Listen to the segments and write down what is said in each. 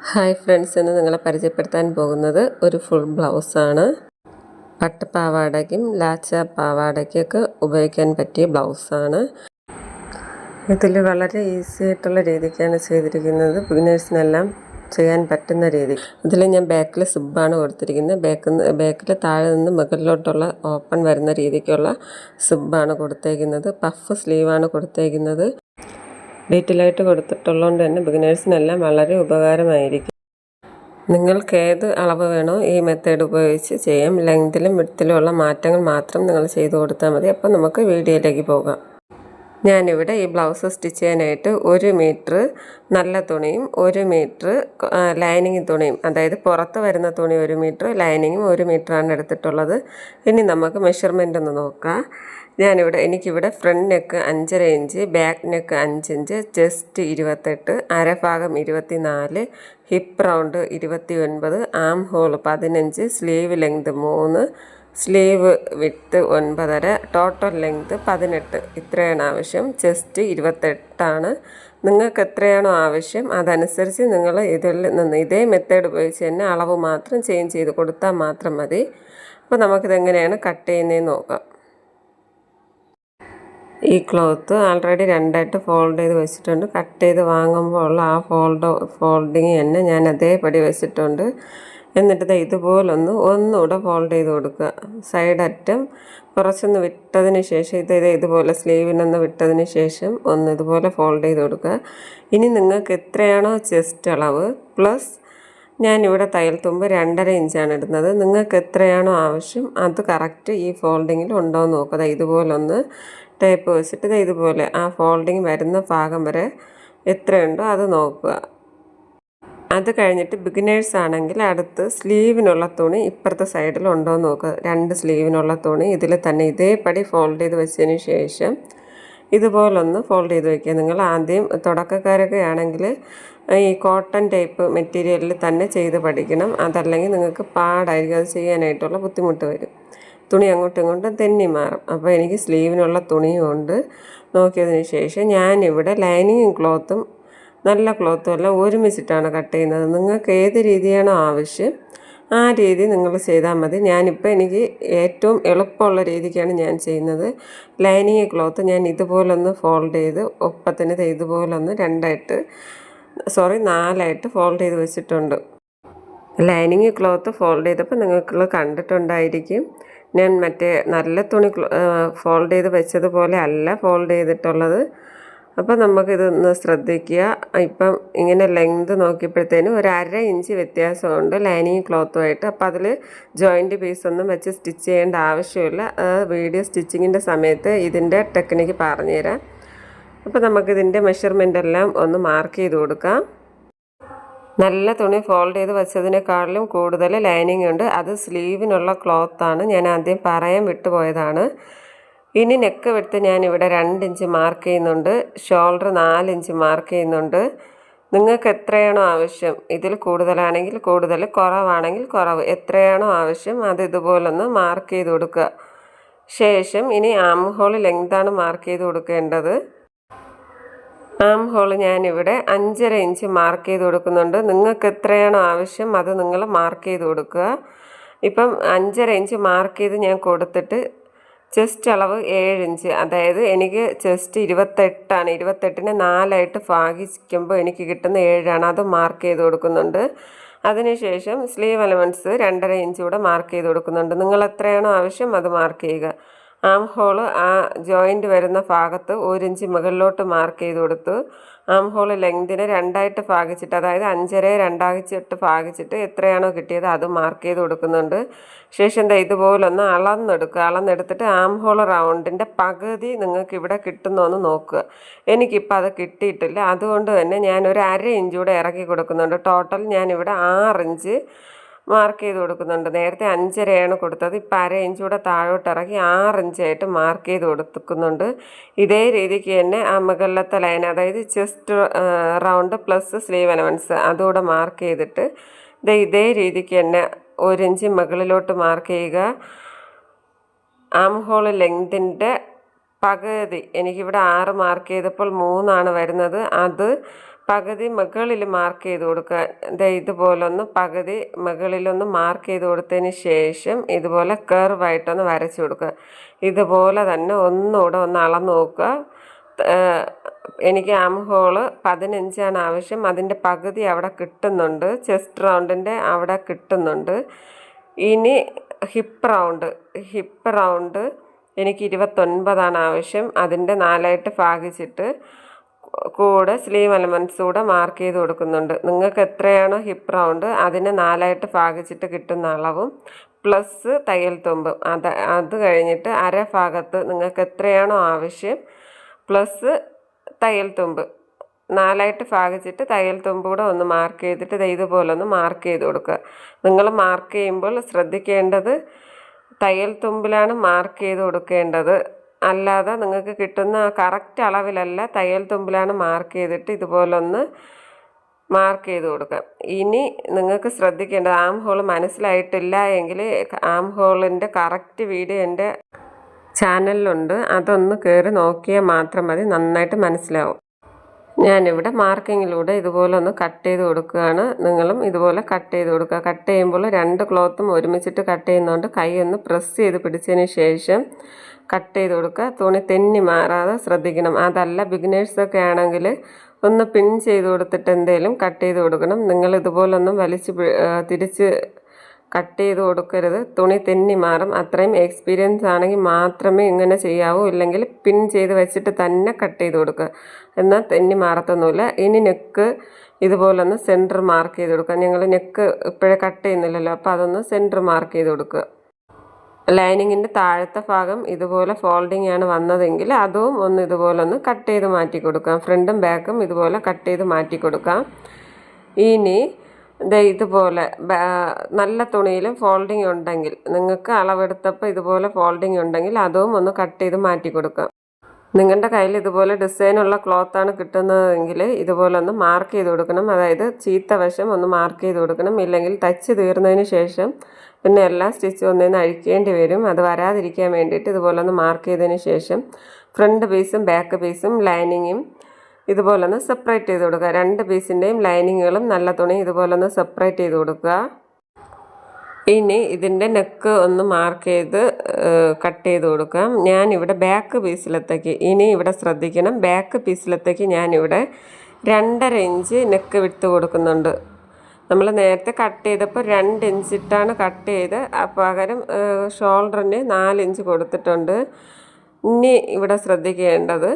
Hi friends, ഇന്ന് നിങ്ങളെ പരിചയപ്പെടുത്താൻ പോകുന്നത് ഒരു ഫുൾ ബ്ലൗസാണ്. പട്ടുപാവാടയ്ക്കും ലാച്ച പാവാടയ്ക്കൊക്കെ ഉപയോഗിക്കാൻ പറ്റിയ ബ്ലൗസാണ്. ഇതിൽ വളരെ ഈസി ആയിട്ടുള്ള രീതിക്കാണ് ചെയ്തിരിക്കുന്നത്. ബിഗിനേഴ്സിനെല്ലാം ചെയ്യാൻ പറ്റുന്ന രീതി. ഇതിൽ ഞാൻ ബാക്കിൽ സിബ്ബാണ് കൊടുത്തിരിക്കുന്നത്. ബാക്കിൽ താഴെ നിന്ന് മുകളിലോട്ടുള്ള ഓപ്പൺ വരുന്ന രീതിക്കുള്ള സിബ്ബാണ് കൊടുത്തേക്കുന്നത്. പഫ് സ്ലീവാണ് കൊടുത്തേക്കുന്നത്. ഡീറ്റെയിലായിട്ട് കൊടുത്തിട്ടുള്ളതുകൊണ്ട് തന്നെ ബിഗിനേഴ്സിനെല്ലാം വളരെ ഉപകാരമായിരിക്കും. നിങ്ങൾക്ക് ഏത് അളവ് വേണോ ഈ മെത്തേഡ് ഉപയോഗിച്ച് ചെയ്യാം. ലെങ്തിലും വിഡ്ത്തിലും ഉള്ള മാറ്റങ്ങൾ മാത്രം നിങ്ങൾ ചെയ്ത് കൊടുത്താൽ മതി. അപ്പോൾ നമുക്ക് വീഡിയോയിലേക്ക് പോകാം. ഞാനിവിടെ ഈ ബ്ലൗസ് സ്റ്റിച്ച് ചെയ്യാനായിട്ട് 1 മീറ്റർ നല്ല തുണിയും 1 മീറ്റർ ലൈനിങ് തുണിയും, അതായത് പുറത്ത് വരുന്ന തുണി 1 മീറ്റർ, ലൈനിങ്ങും 1 മീറ്ററാണ് എടുത്തിട്ടുള്ളത്. ഇനി നമുക്ക് മെഷർമെൻ്റ് ഒന്ന് നോക്കാം. എനിക്കിവിടെ front neck 5.5 inch, back neck 5 inch, chest 28, അരഭാഗം 24, hip round 29, arm hole 15, sleeve length 3, sleeve width 9.5, total length 18. ഇത്രയാണ് ആവശ്യം. ചെസ്റ്റ് 28ആണ്. നിങ്ങൾക്ക് എത്രയാണോ ആവശ്യം അതനുസരിച്ച് നിങ്ങൾ ഇതിൽ നിന്ന് ഇതേ മെത്തേഡ് ഉപയോഗിച്ച് തന്നെ അളവ് മാത്രം ചേഞ്ച് ചെയ്ത് കൊടുത്താൽ മാത്രം മതി. അപ്പോൾ നമുക്കിതെങ്ങനെയാണ് കട്ട് ചെയ്യുന്നതെന്ന് നോക്കാം. ഈ ക്ലോത്ത് ആൾറെഡി 2ആയിട്ട് ഫോൾഡ് ചെയ്ത് വെച്ചിട്ടുണ്ട്. കട്ട് ചെയ്ത് വാങ്ങുമ്പോൾ ഉള്ള ആ ഫോൾഡിങ് തന്നെ ഞാൻ അതേപടി വെച്ചിട്ടുണ്ട്. എന്നിട്ട് ഇതുപോലൊന്ന് ഒന്നുകൂടെ ഫോൾഡ് ചെയ്ത് കൊടുക്കുക. സൈഡ് അറ്റം കുറച്ചൊന്ന് വിട്ടതിന് ശേഷം ഇതുപോലെ സ്ലീവിനൊന്ന് വിട്ടതിന് ശേഷം ഒന്ന് ഇതുപോലെ ഫോൾഡ് ചെയ്ത് കൊടുക്കുക. ഇനി നിങ്ങൾക്ക് എത്രയാണോ ചെസ്റ്റ് അളവ് പ്ലസ് ഞാനിവിടെ തയ്യൽ തുമ്പ് 2.5 ഇഞ്ചാണ് ഇടുന്നത്. നിങ്ങൾക്ക് എത്രയാണോ ആവശ്യം അത് കറക്റ്റ് ഈ ഫോൾഡിങ്ങിൽ ഉണ്ടോ എന്ന് നോക്കുക. ഇതുപോലൊന്ന് ടേപ്പ് വെച്ചിട്ട് ഇതുപോലെ ആ ഫോൾഡിങ് വരുന്ന ഭാഗം വരെ എത്രയുണ്ടോ അത് നോക്കുക. അത് കഴിഞ്ഞിട്ട് ബിഗിനേഴ്സ് ആണെങ്കിൽ അടുത്ത് സ്ലീവിനുള്ള തുണി ഇപ്പുറത്തെ സൈഡിൽ ഉണ്ടോ എന്ന് നോക്കുക. 2 സ്ലീവിനുള്ള തുണി ഇതിൽ തന്നെ ഇതേപടി ഫോൾഡ് ചെയ്ത് വെച്ചതിന് ശേഷം ഇതുപോലൊന്ന് ഫോൾഡ് ചെയ്ത് വയ്ക്കുക. നിങ്ങൾ ആദ്യം തുടക്കക്കാരൊക്കെ ആണെങ്കിൽ ഈ കോട്ടൺ ടൈപ്പ് മെറ്റീരിയലിൽ തന്നെ ചെയ്ത് പഠിക്കണം. അതല്ലെങ്കിൽ നിങ്ങൾക്ക് പാടായിരിക്കും, അത് ചെയ്യാനായിട്ടുള്ള ബുദ്ധിമുട്ട് വരും. തുണി അങ്ങോട്ടും ഇങ്ങോട്ടും തെന്നി മാറും. അപ്പോൾ എനിക്ക് സ്ലീവിനുള്ള തുണിയും ഉണ്ട്. നോക്കിയതിന് ശേഷം ഞാനിവിടെ ലൈനിങ്ങും ക്ലോത്തും നല്ല ക്ലോത്തും എല്ലാം ഒരുമിച്ചിട്ടാണ് കട്ട് ചെയ്യുന്നത്. നിങ്ങൾക്ക് ഏത് രീതിയാണോ ആവശ്യം ആ രീതി നിങ്ങൾ ചെയ്താൽ മതി. എനിക്ക് ഏറ്റവും എളുപ്പമുള്ള രീതിക്കാണ് ഞാൻ ചെയ്യുന്നത്. ലൈനിങ് ക്ലോത്ത് ഞാൻ ഇതുപോലൊന്ന് ഫോൾഡ് ചെയ്ത് ഒപ്പത്തിന് ഇതുപോലൊന്ന് 4ആയിട്ട് ഫോൾഡ് ചെയ്ത് വെച്ചിട്ടുണ്ട്. ലൈനിങ് ക്ലോത്ത് ഫോൾഡ് ചെയ്തപ്പോൾ നിങ്ങൾക്ക് കണ്ടിട്ടുണ്ടായിരിക്കും. ഞാൻ മറ്റേ നല്ല തുണി ഫോൾഡ് ചെയ്ത് വെച്ചതുപോലെ അല്ല ഫോൾഡ് ചെയ്തിട്ടുള്ളത്. അപ്പോൾ നമുക്കിതൊന്ന് ശ്രദ്ധിക്കുക. ഇപ്പം ഇങ്ങനെ ലെങ്ത് നോക്കിയപ്പോഴത്തേനും 1/2 ഇഞ്ച് വ്യത്യാസമുണ്ട് ലൈനിങ് ക്ലോത്തുമായിട്ട്. അപ്പോൾ അതിൽ ജോയിൻറ്റ് പീസൊന്നും വെച്ച് സ്റ്റിച്ച് ചെയ്യേണ്ട ആവശ്യമില്ല. വീഡിയോ സ്റ്റിച്ചിങ്ങിൻ്റെ സമയത്ത് ഇതിൻ്റെ ടെക്നിക്ക് പറഞ്ഞുതരാം. അപ്പോൾ നമുക്കിതിൻ്റെ മെഷർമെൻ്റ് എല്ലാം ഒന്ന് മാർക്ക് ചെയ്ത് കൊടുക്കാം. നല്ല തുണി ഫോൾഡ് ചെയ്ത് വെച്ചതിനേക്കാളിലും കൂടുതൽ ലൈനിങ് ഉണ്ട്. അത് സ്ലീവിനുള്ള ക്ലോത്താണ്. ഞാൻ ആദ്യം പറയാൻ വിട്ടുപോയതാണ്. ഇനി നെക്ക് വിട്ട് ഞാനിവിടെ 2 ഇഞ്ച് മാർക്ക് ചെയ്യുന്നുണ്ട്. ഷോൾഡർ 4 ഇഞ്ച് മാർക്ക് ചെയ്യുന്നുണ്ട്. നിങ്ങൾക്ക് എത്രയാണോ ആവശ്യം, ഇതിൽ കൂടുതലാണെങ്കിൽ കൂടുതൽ, കുറവാണെങ്കിൽ കുറവ്, എത്രയാണോ ആവശ്യം അത് ഇതുപോലൊന്ന് മാർക്ക് ചെയ്ത് കൊടുക്കുക. ശേഷം ഇനി ആം ഹോൾ ലെങ്താണ് മാർക്ക് ചെയ്ത് കൊടുക്കേണ്ടത്. ആം ഹോൾ ഞാനിവിടെ 5.5 ഇഞ്ച് മാർക്ക് ചെയ്ത് കൊടുക്കുന്നുണ്ട്. നിങ്ങൾക്ക് എത്രയാണോ ആവശ്യം അത് നിങ്ങൾ മാർക്ക് ചെയ്ത് കൊടുക്കുക. ഇപ്പം 5.5 ഇഞ്ച് മാർക്ക് ചെയ്ത് ഞാൻ കൊടുത്തിട്ട് ചെസ്റ്റ് അളവ് 7 ഇഞ്ച്, അതായത് എനിക്ക് ചെസ്റ്റ് 28ആണ്. 28നെ 4ആയിട്ട് ഭാഗിക്കുമ്പോൾ എനിക്ക് കിട്ടുന്ന 7ആണ്. അത് മാർക്ക് ചെയ്ത് കൊടുക്കുന്നുണ്ട്. അതിനുശേഷം സ്ലീവ് എലമെൻറ്റ്സ് 2.5 ഇഞ്ച് കൂടെ മാർക്ക് ചെയ്ത് കൊടുക്കുന്നുണ്ട്. നിങ്ങൾ എത്രയാണോ ആവശ്യം അത് മാർക്ക് ചെയ്യുക. ആം ഹോള് ആ ജോയിൻ്റ് വരുന്ന ഭാഗത്ത് 1 ഇഞ്ച് മുകളിലോട്ട് മാർക്ക് ചെയ്ത് കൊടുത്തു. ആം ഹോള് ലെങ്തിനെ 2ആയിട്ട് ഭാഗിച്ചിട്ട്, അതായത് 5.5 2 ഭാഗിച്ചിട്ട് എത്രയാണോ കിട്ടിയത് അത് മാർക്ക് ചെയ്ത് കൊടുക്കുന്നുണ്ട്. ശേഷം ഇതുപോലൊന്ന് അളന്നെടുത്തിട്ട് ആം ഹോള് റൗണ്ടിൻ്റെ പകുതി നിങ്ങൾക്ക് ഇവിടെ കിട്ടുന്നോന്ന് നോക്കുക. എനിക്കിപ്പോൾ അത് കിട്ടിയിട്ടില്ല. അതുകൊണ്ട് തന്നെ ഞാൻ 1/2 ഇഞ്ച് കൂടെ ഇറക്കി കൊടുക്കുന്നുണ്ട്. ടോട്ടൽ ഞാനിവിടെ 6 ഇഞ്ച് മാർക്ക് ചെയ്ത് കൊടുക്കുന്നുണ്ട്. നേരത്തെ 5.5 കൊടുത്തത്. ഇപ്പം 1/2 ഇഞ്ച് കൂടെ താഴോട്ട് ഇറക്കി 6 ഇഞ്ചായിട്ട് മാർക്ക് ചെയ്ത് കൊടുക്കുന്നുണ്ട്. ഇതേ രീതിക്ക് തന്നെ ആ മുകളിലത്തെ ലൈൻ, അതായത് chest round plus sleeve elements അതുകൂടെ മാർക്ക് ചെയ്തിട്ട് ഇതേ രീതിക്ക് തന്നെ 1 ഇഞ്ച് മുകളിലോട്ട് മാർക്ക് ചെയ്യുക. ആം ഹോൾ ലെങ്തിൻ്റെ പകുതി, എനിക്കിവിടെ 6 മാർക്ക് ചെയ്തപ്പോൾ 3ആണ് വരുന്നത്. അത് പകുതി മുകളിൽ മാർക്ക് ചെയ്ത് കൊടുക്കുക. ഇതുപോലൊന്ന് പകുതി മുകളിലൊന്ന് മാർക്ക് ചെയ്ത് കൊടുത്തതിന് ശേഷം ഇതുപോലെ കർവായിട്ടൊന്ന് വരച്ച് കൊടുക്കുക. ഇതുപോലെ തന്നെ ഒന്നുകൂടെ ഒന്ന് അളന്ന് നോക്കുക. എനിക്ക് ആം ഹോള് 15 ആവശ്യം. അതിൻ്റെ പകുതി അവിടെ കിട്ടുന്നുണ്ട്. ചെസ്റ്റ് റൗണ്ടിൻ്റെ അവിടെ കിട്ടുന്നുണ്ട്. ഇനി ഹിപ്പ് റൗണ്ട് എനിക്ക് 29 ആവശ്യം. അതിൻ്റെ 4 ഭാഗിച്ചിട്ട് കൂടെ സ്ലീവ് എലമെൻറ്റ്സ് കൂടെ മാർക്ക് ചെയ്ത് കൊടുക്കുന്നുണ്ട്. നിങ്ങൾക്ക് എത്രയാണോ ഹിപ്പ് റൗണ്ട് അതിനെ 4 ഭാഗിച്ചിട്ട് കിട്ടുന്ന അളവും പ്ലസ് തയ്യൽ തുമ്പും അത് കഴിഞ്ഞിട്ട് ഭാഗത്ത് നിങ്ങൾക്ക് എത്രയാണോ ആവശ്യം പ്ലസ് തയ്യൽ തുമ്പ് 4 ഭാഗിച്ചിട്ട് തയ്യൽ തുമ്പ് കൂടെ ഒന്ന് മാർക്ക് ചെയ്തിട്ട് ഇതുപോലെ ഒന്ന് മാർക്ക് ചെയ്ത് കൊടുക്കുക. നിങ്ങൾ മാർക്ക് ചെയ്യുമ്പോൾ ശ്രദ്ധിക്കേണ്ടത് തയ്യൽ തുമ്പിലാണ് മാർക്ക് ചെയ്ത് കൊടുക്കേണ്ടത്. അല്ലാതെ നിങ്ങൾക്ക് കിട്ടുന്ന കറക്റ്റ് അളവിലല്ല, തയ്യൽ തുമ്പിലാണ് മാർക്ക് ചെയ്തിട്ട് ഇതുപോലൊന്ന് മാർക്ക് ചെയ്ത് കൊടുക്കാം. ഇനി നിങ്ങൾക്ക് ശ്രദ്ധിക്കേണ്ടത് ആം ഹോൾ മനസ്സിലായിട്ടില്ല എങ്കിൽ ആം ഹോളിൻ്റെ കറക്റ്റ് വീഡിയോ എൻ്റെ ചാനലിലുണ്ട്. അതൊന്ന് കയറി നോക്കിയാൽ മാത്രം മതി, നന്നായിട്ട് മനസ്സിലാവും. ഞാനിവിടെ മാർക്കിങ്ങിലൂടെ ഇതുപോലെ ഒന്ന് കട്ട് ചെയ്ത് കൊടുക്കുകയാണ്. നിങ്ങളും ഇതുപോലെ കട്ട് ചെയ്ത് കൊടുക്കുക. കട്ട് ചെയ്യുമ്പോൾ 2 ക്ലോത്തും ഒരുമിച്ചിട്ട് കട്ട് ചെയ്യുന്നതുകൊണ്ട് കൈ ഒന്ന് പ്രസ് ചെയ്ത് പിടിച്ചതിന് ശേഷം കട്ട് ചെയ്ത് കൊടുക്കുക. തുണി തെന്നി മാറാതെ ശ്രദ്ധിക്കണം. അതല്ല ബിഗിനേഴ്സൊക്കെ ആണെങ്കിൽ ഒന്ന് പിൻ ചെയ്ത് കൊടുത്തിട്ട് എന്തെങ്കിലും കട്ട് ചെയ്ത് കൊടുക്കണം. നിങ്ങൾ ഇതുപോലൊന്നും തിരിച്ച് കട്ട് ചെയ്ത് കൊടുക്കരുത്. തുണി തെന്നി മാറും. അത്രയും എക്സ്പീരിയൻസ് ആണെങ്കിൽ മാത്രമേ ഇങ്ങനെ ചെയ്യാവൂ. ഇല്ലെങ്കിൽ പിൻ ചെയ്ത് വെച്ചിട്ട് തന്നെ കട്ട് ചെയ്ത് കൊടുക്കുക. എന്നാൽ തെന്നി മാറത്തൊന്നുമില്ല. ഇനി നെക്ക് ഇതുപോലൊന്ന് സെൻറ്റർ മാർക്ക് ചെയ്ത് കൊടുക്കുക. ഞങ്ങൾ നെക്ക് ഇപ്പോഴേ കട്ട് ചെയ്യുന്നില്ലല്ലോ, അപ്പോൾ അതൊന്ന് സെൻറ്റർ മാർക്ക് ചെയ്ത് കൊടുക്കുക. ലൈനിങ്ങിൻ്റെ താഴത്തെ ഭാഗം ഇതുപോലെ ഫോൾഡിങ് ആണ് വന്നതെങ്കിൽ അതും ഒന്ന് ഇതുപോലെ ഒന്ന് കട്ട് ചെയ്ത് മാറ്റി കൊടുക്കാം. ഫ്രണ്ടും ബാക്കും ഇതുപോലെ കട്ട് ചെയ്ത് മാറ്റി കൊടുക്കാം. ഇനി ഇതുപോലെ നല്ല തുണിയിലും ഫോൾഡിങ് ഉണ്ടെങ്കിൽ നിങ്ങൾക്ക് അളവെടുത്തപ്പോൾ ഇതുപോലെ ഫോൾഡിങ് ഉണ്ടെങ്കിൽ അതും ഒന്ന് കട്ട് ചെയ്ത് മാറ്റി കൊടുക്കാം. നിങ്ങളുടെ കയ്യിൽ ഇതുപോലെ ഡിസൈനുള്ള ക്ലോത്താണ് കിട്ടുന്നതെങ്കിൽ ഇതുപോലെ ഒന്ന് മാർക്ക് ചെയ്ത് കൊടുക്കണം. അതായത് ചീത്ത വശം ഒന്ന് മാർക്ക് ചെയ്ത് കൊടുക്കണം. ഇല്ലെങ്കിൽ തച്ച് തീർന്നതിന് ശേഷം പിന്നെ എല്ലാ സ്റ്റിച്ചും ഒന്നേന്ന് അഴിക്കേണ്ടി വരും. അത് വരാതിരിക്കാൻ വേണ്ടിയിട്ട് ഇതുപോലെ ഒന്ന് മാർക്ക് ചെയ്തതിന് ശേഷം ഫ്രണ്ട് പീസും ബാക്ക് പീസും ലൈനിങ്ങും ഇതുപോലെ ഒന്ന് സെപ്പറേറ്റ് ചെയ്ത് കൊടുക്കുക. 2 പീസിൻ്റെയും ലൈനിങ്ങുകളും നല്ല തുണി ഇതുപോലെ ഒന്ന് സെപ്പറേറ്റ് ചെയ്ത് കൊടുക്കുക. ഇനി ഇതിൻ്റെ നെക്ക് ഒന്ന് മാർക്ക് ചെയ്ത് കട്ട് ചെയ്ത് കൊടുക്കാം. ഞാനിവിടെ ബാക്ക് പീസിലത്തേക്ക് ഇനി ഇവിടെ ശ്രദ്ധിക്കണം. ബാക്ക് പീസിലത്തേക്ക് ഞാനിവിടെ 2.5 ഇഞ്ച് നെക്ക് വിട്ട് കൊടുക്കുന്നുണ്ട്. നമ്മൾ നേരത്തെ കട്ട് ചെയ്തപ്പോൾ 2 ഇഞ്ച് ഇട്ടാണ് കട്ട് ചെയ്ത്. പകരം ഷോൾഡറിന് 4 ഇഞ്ച് കൊടുത്തിട്ടുണ്ട്. ഇനി ഇവിടെ ശ്രദ്ധിക്കേണ്ടത്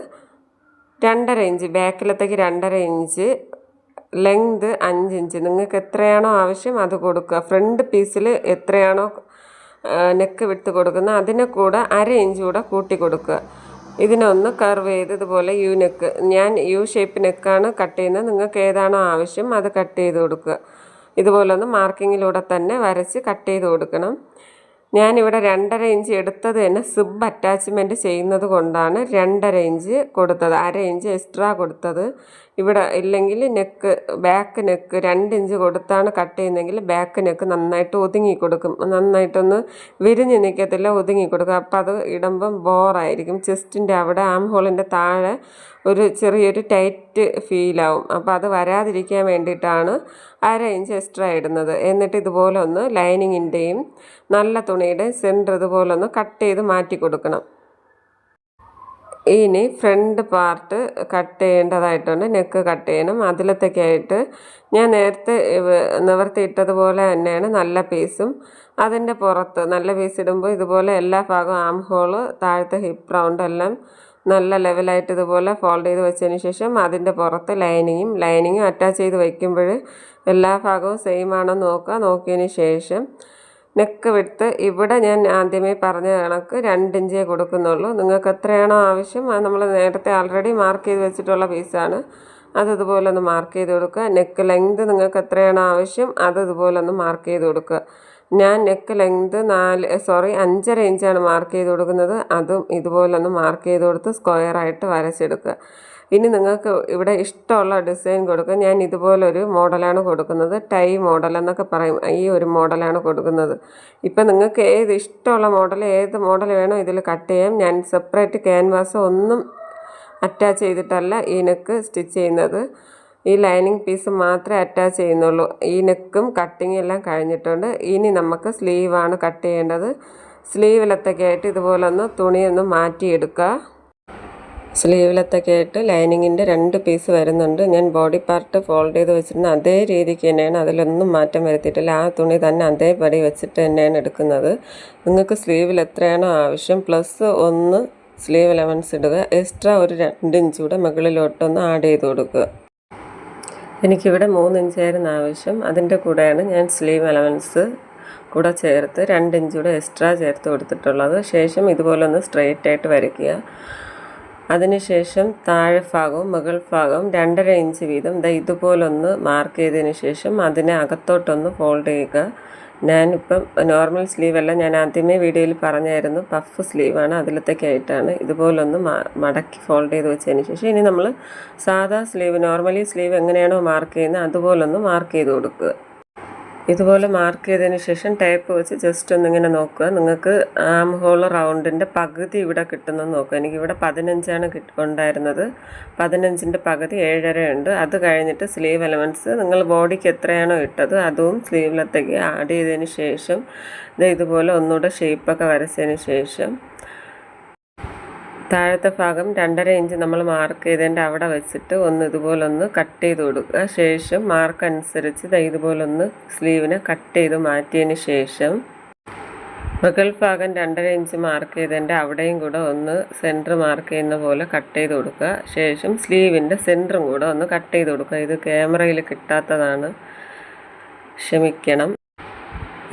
2.5 ഇഞ്ച് ബാക്കിലത്തേക്ക് 2.5 ഇഞ്ച് ലെങ്ത് 5 ഇഞ്ച് നിങ്ങൾക്ക് എത്രയാണോ ആവശ്യം അത് കൊടുക്കുക. ഫ്രണ്ട് പീസിൽ എത്രയാണോ നെക്ക് വിട്ട് കൊടുക്കുന്നത് അതിനെ കൂടെ 1/2 ഇഞ്ച് കൂടെ കൂട്ടി കൊടുക്കുക. ഇതിനൊന്ന് കർവ് ചെയ്ത് ഇതുപോലെ യു നെക്ക്, ഞാൻ യു ഷേപ്പ് നെക്കാണ് കട്ട് ചെയ്യുന്നത്. നിങ്ങൾക്ക് ഏതാണോ ആവശ്യം അത് കട്ട് ചെയ്ത് കൊടുക്കുക. ഇതുപോലെ ഒന്ന് മാർക്കിങ്ങിലൂടെ തന്നെ വരച്ച് കട്ട് ചെയ്ത് കൊടുക്കണം. ഞാനിവിടെ 2.5 ഇഞ്ച് എടുത്തത് തന്നെ സിബ് അറ്റാച്ച്മെൻറ്റ് ചെയ്യുന്നത് കൊണ്ടാണ് 2.5 ഇഞ്ച് കൊടുത്തത്. 1/2 ഇഞ്ച് എക്സ്ട്രാ കൊടുത്തത്. ഇവിടെ ഇല്ലെങ്കിൽ ബാക്ക് നെക്ക് 2 ഇഞ്ച് കൊടുത്താണ് കട്ട് ചെയ്യുന്നതെങ്കിൽ ബാക്ക് നെക്ക് നന്നായിട്ട് ഒതുങ്ങി കൊടുക്കും. നന്നായിട്ടൊന്ന് വിരിഞ്ഞ് നിൽക്കത്തില്ല, ഒതുങ്ങി കൊടുക്കും. അപ്പോൾ അത് ഇടുമ്പം ബോറായിരിക്കും. ചെസ്റ്റിൻ്റെ അവിടെ ആം ഹോളിൻ്റെ താഴെ ഒരു ചെറിയൊരു ടൈറ്റ് ഫീലാവും. അപ്പോൾ അത് വരാതിരിക്കാൻ വേണ്ടിയിട്ടാണ് 1/2 ഇഞ്ച് എക്സ്ട്രാ ഇടുന്നത്. എന്നിട്ട് ഇതുപോലെ ഒന്ന് ലൈനിങ്ങിൻ്റെയും നല്ല തുണിയുടെ സെൻറ്റർ ഇതുപോലെ ഒന്ന് കട്ട് ചെയ്ത് മാറ്റി കൊടുക്കണം. ഇനി ഫ്രണ്ട് പാർട്ട് കട്ട് ചെയ്യേണ്ടതായിട്ടുണ്ട്. നെക്ക് കട്ട് ചെയ്യണം. അതിലത്തേക്കായിട്ട് ഞാൻ നേരത്തെ നിവർത്തിയിട്ടതുപോലെ തന്നെയാണ് നല്ല പീസും അതിൻ്റെ പുറത്ത് നല്ല പീസ് ഇടുമ്പോൾ ഇതുപോലെ എല്ലാ ഭാഗവും ആം ഹോള് താഴത്തെ ഹിപ്പ് റൗണ്ട് എല്ലാം നല്ല ലെവലായിട്ട് ഇതുപോലെ ഫോൾഡ് ചെയ്ത് വെച്ചതിന് ശേഷം അതിൻ്റെ പുറത്ത് ലൈനിങ്ങും അറ്റാച്ച് ചെയ്ത് വയ്ക്കുമ്പോൾ എല്ലാ ഭാഗവും സെയിം ആണോ നോക്കുക. നോക്കിയതിന് ശേഷം നെക്ക് വിട്ട് ഇവിടെ ഞാൻ ആദ്യമേ പറഞ്ഞ കണക്ക് 2 ഇഞ്ചേ കൊടുക്കുന്നുള്ളൂ. നിങ്ങൾക്ക് എത്രയാണോ ആവശ്യം അത് നമ്മൾ നേരത്തെ ആൾറെഡി മാർക്ക് ചെയ്ത് വെച്ചിട്ടുള്ള പീസാണ്. അത് ഇതുപോലെ ഒന്ന് മാർക്ക് ചെയ്ത് കൊടുക്കുക. നെക്ക് ലെങ്ത് നിങ്ങൾക്ക് എത്രയാണോ ആവശ്യം അത് ഇതുപോലെ ഒന്ന് മാർക്ക് ചെയ്ത് കൊടുക്കുക. ഞാൻ നെക്ക് ലെങ്ത് 5.5 ഇഞ്ചാണ് മാർക്ക് ചെയ്ത് കൊടുക്കുന്നത്. അതും ഇതുപോലെ ഒന്ന് മാർക്ക് ചെയ്ത് കൊടുത്ത് സ്ക്വയറായിട്ട് വരച്ചെടുക്കുക. ഇനി നിങ്ങൾക്ക് ഇവിടെ ഇഷ്ടമുള്ള ഡിസൈൻ കൊടുക്കുക. ഞാൻ ഇതുപോലൊരു മോഡലാണ് കൊടുക്കുന്നത്. ടൈ മോഡൽ എന്നൊക്കെ പറയും. ഈ ഒരു മോഡലാണ് കൊടുക്കുന്നത്. ഇപ്പം നിങ്ങൾക്ക് ഇഷ്ടമുള്ള ഏത് മോഡൽ വേണോ ഇതിൽ കട്ട് ചെയ്യാം. ഞാൻ സെപ്പറേറ്റ് ക്യാൻവാസ് ഒന്നും അറ്റാച്ച് ചെയ്തിട്ടല്ല ഈ നെക്ക് സ്റ്റിച്ച് ചെയ്യുന്നത്. ഈ ലൈനിങ് പീസ് മാത്രമേ അറ്റാച്ച് ചെയ്യുന്നുള്ളൂ. ഈ നെക്കും കട്ടിങ് എല്ലാം കഴിഞ്ഞിട്ടുണ്ട്. ഇനി നമുക്ക് സ്ലീവാണ് കട്ട് ചെയ്യേണ്ടത്. സ്ലീവിലത്തൊക്കെ ആയിട്ട് ഇതുപോലെ ഒന്ന് തുണിയൊന്ന് മാറ്റിയെടുക്കുക. സ്ലീവിലത്തൊക്കെ ആയിട്ട് ലൈനിങ്ങിൻ്റെ 2 പീസ് വരുന്നുണ്ട്. ഞാൻ ബോഡി പാർട്ട് ഫോൾഡ് ചെയ്ത് വെച്ചിരുന്ന അതേ രീതിക്ക് തന്നെയാണ്, അതിലൊന്നും മാറ്റം വരുത്തിയിട്ടില്ല. ആ തുണി തന്നെ അതേപടി വെച്ചിട്ട് തന്നെയാണ് എടുക്കുന്നത്. നിങ്ങൾക്ക് സ്ലീവിൽ എത്രയാണോ ആവശ്യം പ്ലസ് 1 സ്ലീവ് അലവൻസ് ഇടുക. എക്സ്ട്രാ ഒരു 2 ഇഞ്ച് കൂടെ മുകളിലോട്ടൊന്ന് ആഡ് ചെയ്ത് കൊടുക്കുക. എനിക്കിവിടെ 3 ഇഞ്ചായിരുന്നു ആവശ്യം. അതിൻ്റെ കൂടെയാണ് ഞാൻ സ്ലീവ് അലവൻസ് കൂടെ ചേർത്ത് 2 ഇഞ്ച് കൂടെ എക്സ്ട്രാ ചേർത്ത് കൊടുത്തിട്ടുള്ളത്. ശേഷം ഇതുപോലെ ഒന്ന് സ്ട്രെയിറ്റ് ആയിട്ട് വരയ്ക്കുക. അതിനുശേഷം താഴെ ഭാഗവും മുകൾ ഭാഗവും 2.5 ഇഞ്ച് വീതം ഇതുപോലൊന്ന് മാർക്ക് ചെയ്തതിന് ശേഷം അതിനെ അകത്തോട്ടൊന്ന് ഫോൾഡ് ചെയ്യുക. ഞാനിപ്പം നോർമൽ സ്ലീവല്ല, ഞാൻ ആദ്യമേ വീഡിയോയിൽ പറഞ്ഞായിരുന്നു പഫ് സ്ലീവാണ്, അതിലത്തേക്കായിട്ടാണ്. ഇതുപോലൊന്ന് മടക്കി ഫോൾഡ് ചെയ്ത് വെച്ചതിന് ശേഷം ഇനി നമ്മൾ സാധാ സ്ലീവ്, നോർമലി സ്ലീവ് എങ്ങനെയാണോ മാർക്ക് ചെയ്യുന്നത് അതുപോലൊന്ന് മാർക്ക് ചെയ്ത് കൊടുക്കുക. ഇതുപോലെ മാർക്ക് ചെയ്തതിന് ശേഷം ടേപ്പ് വെച്ച് ജസ്റ്റ് ഒന്നിങ്ങനെ നോക്കുക. നിങ്ങൾക്ക് ആം ഹോൾ റൗണ്ടിൻ്റെ പകുതി ഇവിടെ കിട്ടുന്നെന്ന് നോക്കുക. എനിക്കിവിടെ 15ആണ് ഉണ്ടായിരുന്നത്. 15ൻ്റെ പകുതി 7.5 ഉണ്ട്. അത് കഴിഞ്ഞിട്ട് സ്ലീവ് എലമെൻറ്റ്സ് നിങ്ങൾ ബോഡിക്ക് എത്രയാണോ ഇട്ടത് അതും സ്ലീവിലത്തേക്ക് ആഡ് ചെയ്തതിന് ശേഷം ഇതുപോലെ ഒന്നുകൂടെ ഷേപ്പൊക്കെ വരച്ചതിന് ശേഷം താഴത്തെ ഭാഗം 2.5 ഇഞ്ച് നമ്മൾ മാർക്ക് ചെയ്തതിൻ്റെ അവിടെ വെച്ചിട്ട് ഇതുപോലൊന്ന് കട്ട് ചെയ്ത് കൊടുക്കുക. ശേഷം മാർക്ക് അനുസരിച്ച് ഇതുപോലൊന്ന് സ്ലീവിനെ കട്ട് ചെയ്ത് മാറ്റിയതിന് ശേഷം മുകൾ ഭാഗം 2.5 ഇഞ്ച് മാർക്ക് ചെയ്തതിൻ്റെ അവിടെയും കൂടെ ഒന്ന് സെൻറ്റർ മാർക്ക് ചെയ്യുന്ന പോലെ കട്ട് ചെയ്ത് കൊടുക്കുക. ശേഷം സ്ലീവിൻ്റെ സെൻറ്ററും കൂടെ ഒന്ന് കട്ട് ചെയ്ത് കൊടുക്കുക. ഇത് ക്യാമറയിൽ കിട്ടാത്തതാണ്, ക്ഷമിക്കണം.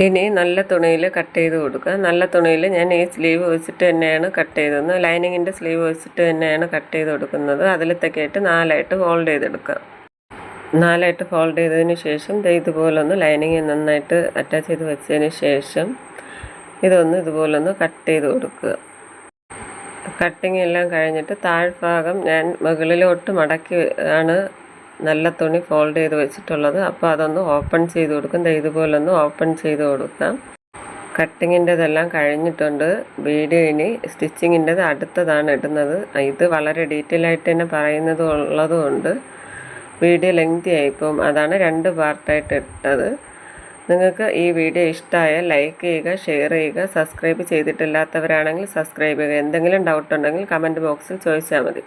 ഇനി നല്ല തുണിയിൽ കട്ട് ചെയ്ത് കൊടുക്കുക. നല്ല തുണിയിൽ ഞാൻ ഈ സ്ലീവ് വെച്ചിട്ട് തന്നെയാണ് കട്ട് ചെയ്തത്. ലൈനിങ്ങിൻ്റെ സ്ലീവ് വെച്ചിട്ട് തന്നെയാണ് കട്ട് ചെയ്ത് കൊടുക്കുന്നത്. അതിലത്തേക്കായിട്ട് 4ആയിട്ട് ഫോൾഡ് ചെയ്തെടുക്കുക. 4ആയിട്ട് ഫോൾഡ് ചെയ്തതിന് ശേഷം ഇതുപോലൊന്ന് ലൈനിങ് നന്നായിട്ട് അറ്റാച്ച് ചെയ്ത് വെച്ചതിന് ശേഷം ഇതുപോലൊന്ന് കട്ട് ചെയ്ത് കൊടുക്കുക. കട്ടിങ് എല്ലാം കഴിഞ്ഞിട്ട് താഴ്ഭാഗം ഞാൻ മുകളിലോട്ട് മടക്കി ആണ് നല്ല തുണി ഫോൾഡ് ചെയ്ത് വെച്ചിട്ടുള്ളത്. അപ്പോൾ അതൊന്ന് ഓപ്പൺ ചെയ്ത് കൊടുക്കും. ഇതുപോലൊന്ന് ഓപ്പൺ ചെയ്ത് കൊടുക്കാം. കട്ടിങ്ങിൻ്റെതെല്ലാം കഴിഞ്ഞിട്ടുണ്ട്. വീഡിയോ ഇനി സ്റ്റിച്ചിങ്ങിൻ്റെത് അടുത്തതാണ് ഇടുന്നത്. ഇത് വളരെ ഡീറ്റെയിൽ ആയിട്ട് തന്നെ പറയുന്നത് ഉള്ളതുകൊണ്ട് വീഡിയോ ലെങ്തി ആയിപ്പോവും. അതാണ് 2 പാർട്ടായിട്ട് ഇട്ടത്. നിങ്ങൾക്ക് ഈ വീഡിയോ ഇഷ്ടമായാൽ ലൈക്ക് ചെയ്യുക, ഷെയർ ചെയ്യുക. സബ്സ്ക്രൈബ് ചെയ്തിട്ടില്ലാത്തവരാണെങ്കിൽ സബ്സ്ക്രൈബ് ചെയ്യുക. എന്തെങ്കിലും ഡൗട്ട് ഉണ്ടെങ്കിൽ കമൻറ്റ് ബോക്സിൽ ചോദിച്ചാൽ മതി.